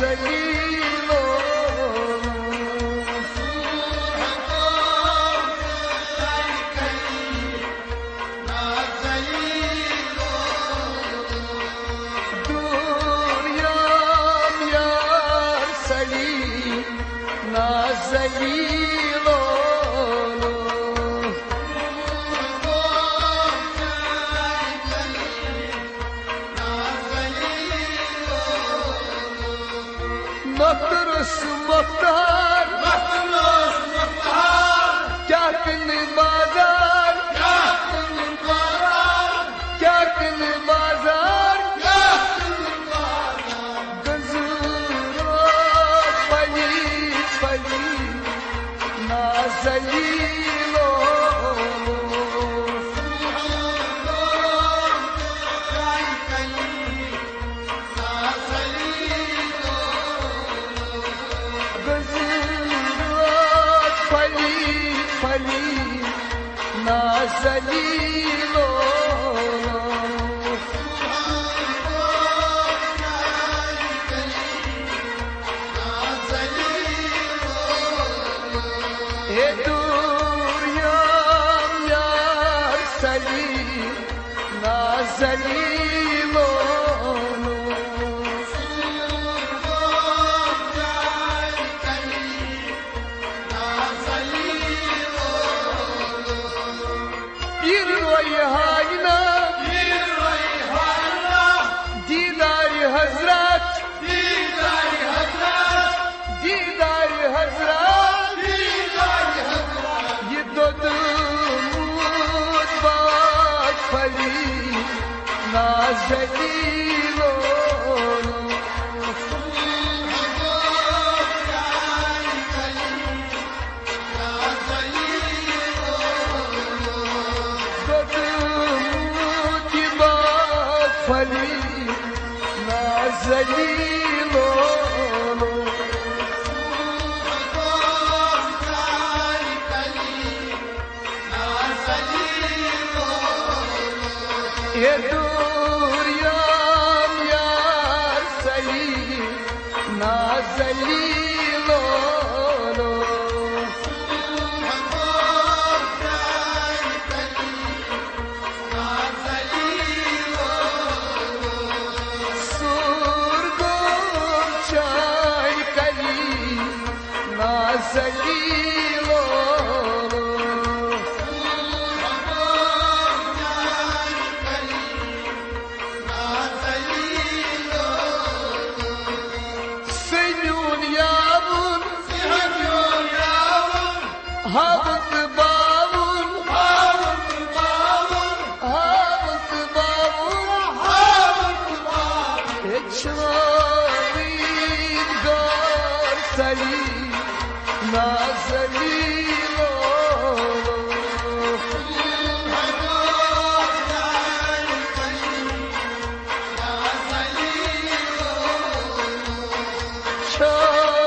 نازلیلو نازلیلو مخترس مختار کیا کن بازار کیا کن بازار گزورو پلی پلی نازلیلو نازلیلو ای دوریم یار سلیم نازلیلو دیداری حضرت یہ دو دود باد پلی نازلیلو پلی نازلیلو ای دوریم یار سلیم نازلیلو نازلیلو سنون یابون هابط باون هابط باون چرین گار سلیم نازلیلو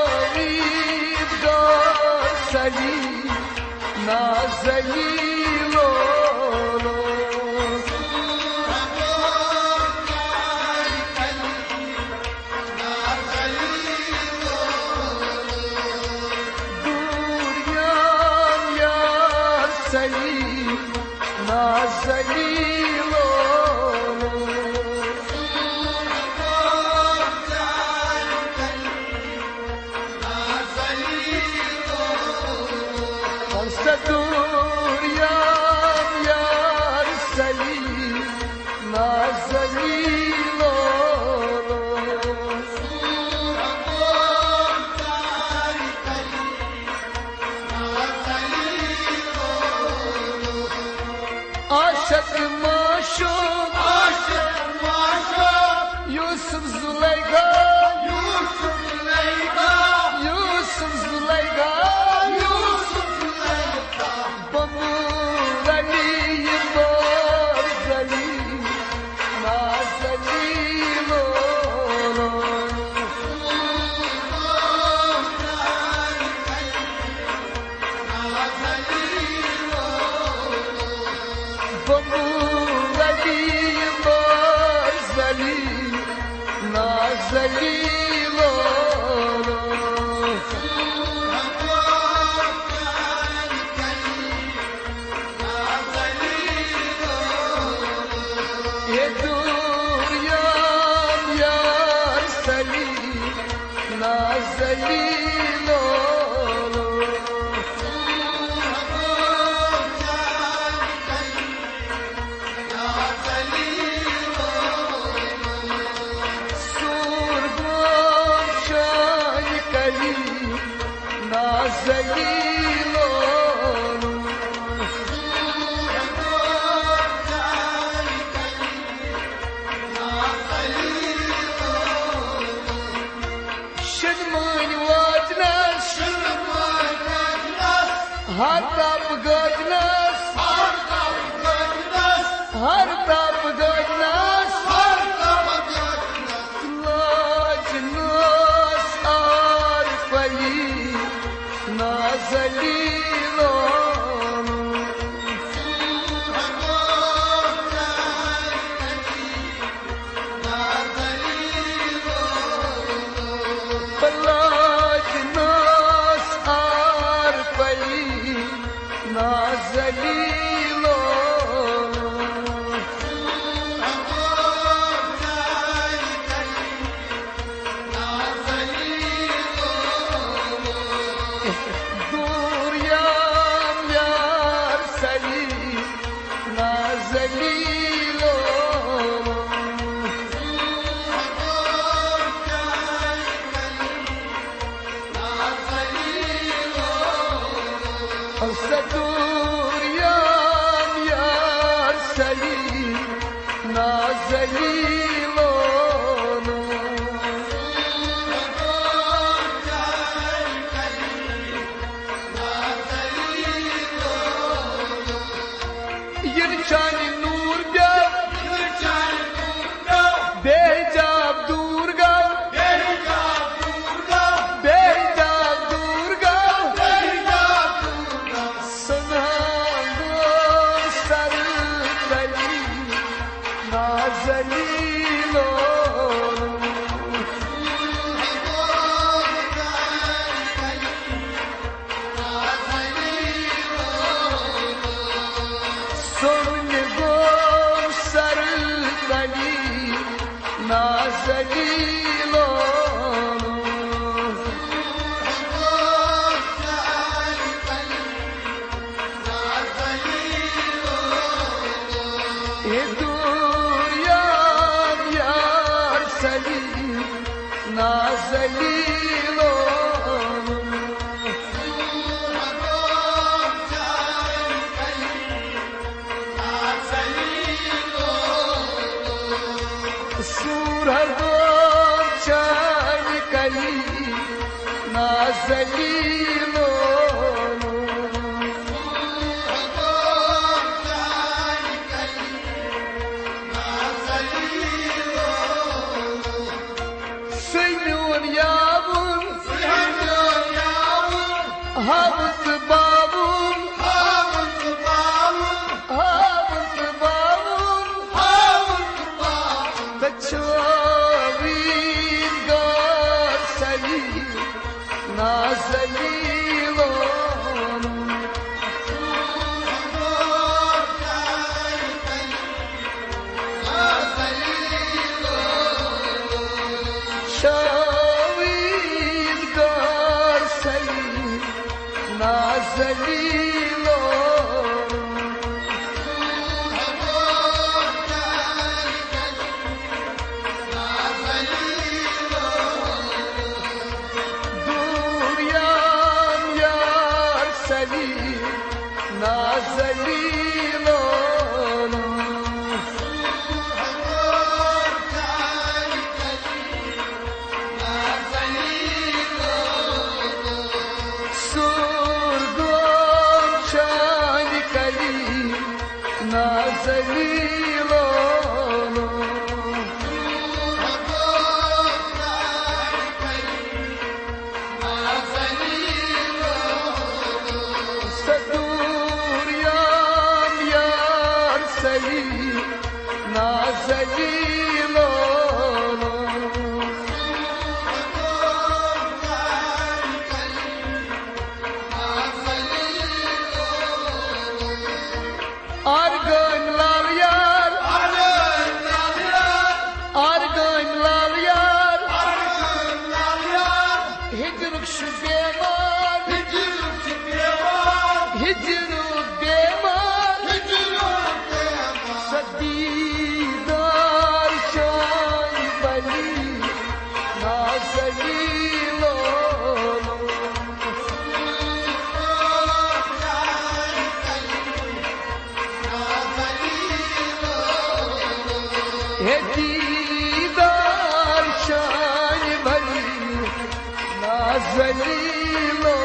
چارید دار سلیم نازلیلو سلیم نازلیلو دوریم یار سلیم نازلیلو عاشق معشوق یوسف زلیخا یوسف زلیخا بابور علی بازلی نازلیلو بابور علی بازلی نازلیلو हर तप गजनस हर तप गजनस लाजनस आर पली नाजलीलो लाजनस आर पली नाजलीलो दूर यार यार सली नाजलीलो दूर यार यार सली नाजलीलो Yirçani nur gel, Beycab durga, Beycab durga, sana sarı beli nazalilo. Sorne gom sarı beli nazalilo. Dur yar yar sali nazalilo. Surhadom çay kali nazalilo. Suyun yavun havut babun havut babun Tachawin gar sali nazalilo. Shawin gar sali nazalilo. Dur yar yar sali nazalilo. Surgom çay kali nazalilo. Sadur yar yar sali nazalilo. Argan lal yar, argan lal yar, hicruk şu beman, hicruk beman, sadidar şay bali nazalilo. Didar şan bali nazalilo.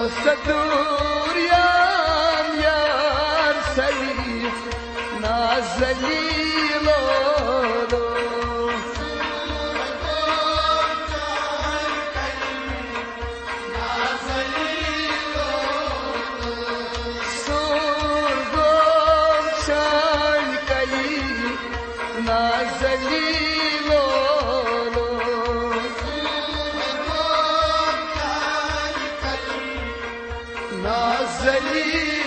صدوريان يار سيف نازليلو سرگم شان کلی نازليلو نازلي